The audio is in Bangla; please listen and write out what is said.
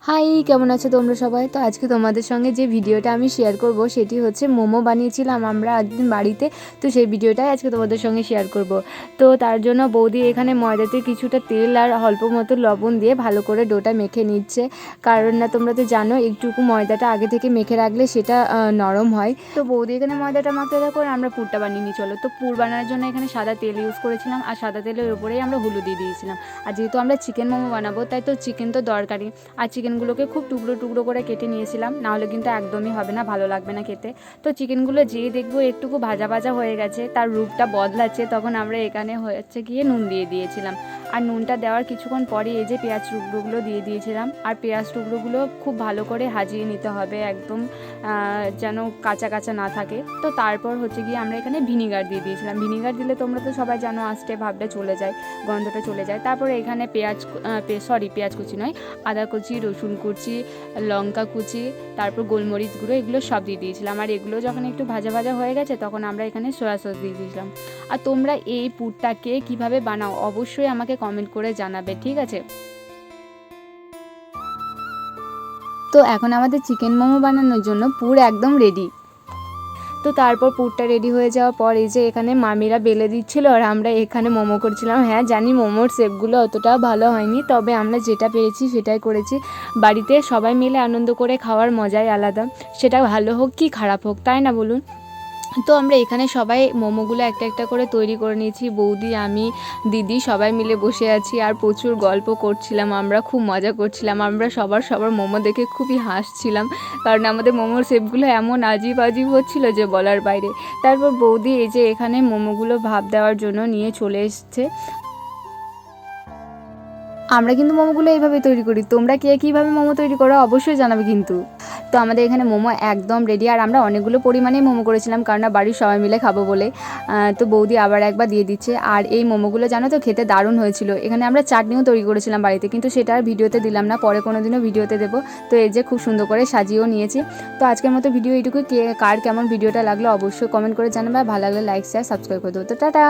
হাই, কেমন আছো তোমরা সবাই? তো আজকে তোমাদের সঙ্গে যে ভিডিওটা আমি শেয়ার করব সেটি হচ্ছে মোমো বানিয়েছিলাম আমরা একদিন বাড়িতে। তো সেই ভিডিওটাই আজকে তোমাদের সঙ্গে শেয়ার করব। তো তার জন্য বৌদি এখানে ময়দাতে কিছুটা তেল আর অল্প মতো লবণ দিয়ে ভালো করে ডোটা মেখে নিচ্ছে। কারণ না, তোমরা তো জানো একটুকু ময়দাটা আগে থেকে মেখে রাখলে সেটা নরম হয়। তো বৌদি এখানে ময়দাটা মাখতে থাকো আর আমরা পুরটা বানিয়ে নিই। চলো, তো পুর বানানোর জন্য এখানে সাদা তেল ইউজ করেছিলাম আর সাদা তেলের উপরেই আমরা হলুদ দিয়ে দিয়েছিলাম। আর যেহেতু আমরা চিকেন মোমো বানাবো তাই তো চিকেন তো দরকারি। আর চিকেনগুলোকে খুব টুকরো টুকরো করে কেটে নিয়েছিলাম, নাহলে কিন্তু একদমই হবে না, ভালো লাগবে না খেতে। তো চিকেনগুলো যেই দেখবো একটুকু ভাজা ভাজা হয়ে গেছে, তার রূপটা বদলাচ্ছে, তখন আমরা এখানে হচ্ছে গিয়ে নুন দিয়ে দিয়েছিলাম। আর নুনটা দেওয়ার কিছুক্ষণ পরে এই যে পেঁয়াজ টুকরোগুলো দিয়ে দিয়েছিলাম। আর পেঁয়াজ টুকরোগুলো খুব ভালো করে হাজিয়ে নিতে হবে, একদম যেন কাঁচা কাঁচা না থাকে। তো তারপর হচ্ছে গিয়ে আমরা এখানে ভিনিগার দিয়ে দিয়েছিলাম। ভিনিগার দিলে তোমরা তো সবাই জানো আস্তে ভাবটা চলে যায়, গন্ধটা চলে যায়। তারপরে এখানে পেঁয়াজ কুচি নয়, আদা কুচি, রসুন কুচি, লঙ্কা কুচি, তারপর গোলমরিচ গুঁড়ো, এগুলো সব দিয়ে দিয়েছিলাম। আর এগুলো যখন একটু ভাজা ভাজা হয়ে গেছে তখন আমরা এখানে সয়া সস দিয়ে দিয়েছিলাম। আর তোমরা এই পুরটাকে কিভাবে বানাও অবশ্যই আমাকে কমেন্ট করে জানাবে, ঠিক আছে? তো এখন আমাদের চিকেন মোমো বানানোর জন্য পুর একদম রেডি। তো তারপর পুরটা রেডি হয়ে যাওয়ার পর এই যে এখানে মামিরা বেলে দিচ্ছিল আর আমরা এখানে মোমো করছিলাম। হ্যাঁ জানি মোমোর শেপগুলো অতটা ভালো হয়নি, তবে আমরা যেটা পেরেছি সেটাই করেছি। বাড়িতে সবাই মিলে আনন্দ করে খাওয়ার মজাই আলাদা, সেটা ভালো হোক কি খারাপ হোক, তাই না বলুন? তো আমরা এখানে সবাই মোমোগুলো একটা একটা করে তৈরি করে নিয়েছি। বৌদি, আমি, দিদি সবাই মিলে বসে আছি আর প্রচুর গল্প করছিলাম, আমরা খুব মজা করছিলাম। আমরা সবার মোমো দেখে খুবই হাসছিলাম, কারণ আমাদের মোমোর শেপগুলো এমন আজিব আজিব হচ্ছিলো যে বলার বাইরে। তারপর বৌদি এই যে এখানে মোমোগুলো ভাপ দেওয়ার জন্য নিয়ে চলে এসছে। আমরা কিন্তু মোমোগুলো এইভাবে তৈরি করি, তোমরা কে কীভাবে মোমো তৈরি করো অবশ্যই জানাবে কিন্তু। তো আমাদের এখানে মোমো একদম রেডি, আর আমরা অনেকগুলো পরিমাণেই মোমো করেছিলাম, কারণ বাড়ির সবাই মিলে খাবো বলে। তো বৌদি আবার একবার দিয়ে দিচ্ছে। আর এই মোমোগুলো জানো তো খেতে দারুণ হয়েছিল। এখানে আমরা চাটনিও তৈরি করেছিলাম বাড়িতে, কিন্তু সেটা আর ভিডিওতে দিলাম না, পরে কোনো দিনও ভিডিওতে দেবো। তো এই যে খুব সুন্দর করে সাজিয়েও নিয়েছি। তো আজকের মতো ভিডিও এইটুকু। কার কেমন ভিডিওটা লাগলো অবশ্যই কমেন্ট করে জানাবে, ভালো লাগলে লাইক শেয়ার সাবস্ক্রাইব করে দেবো। তো টাটা।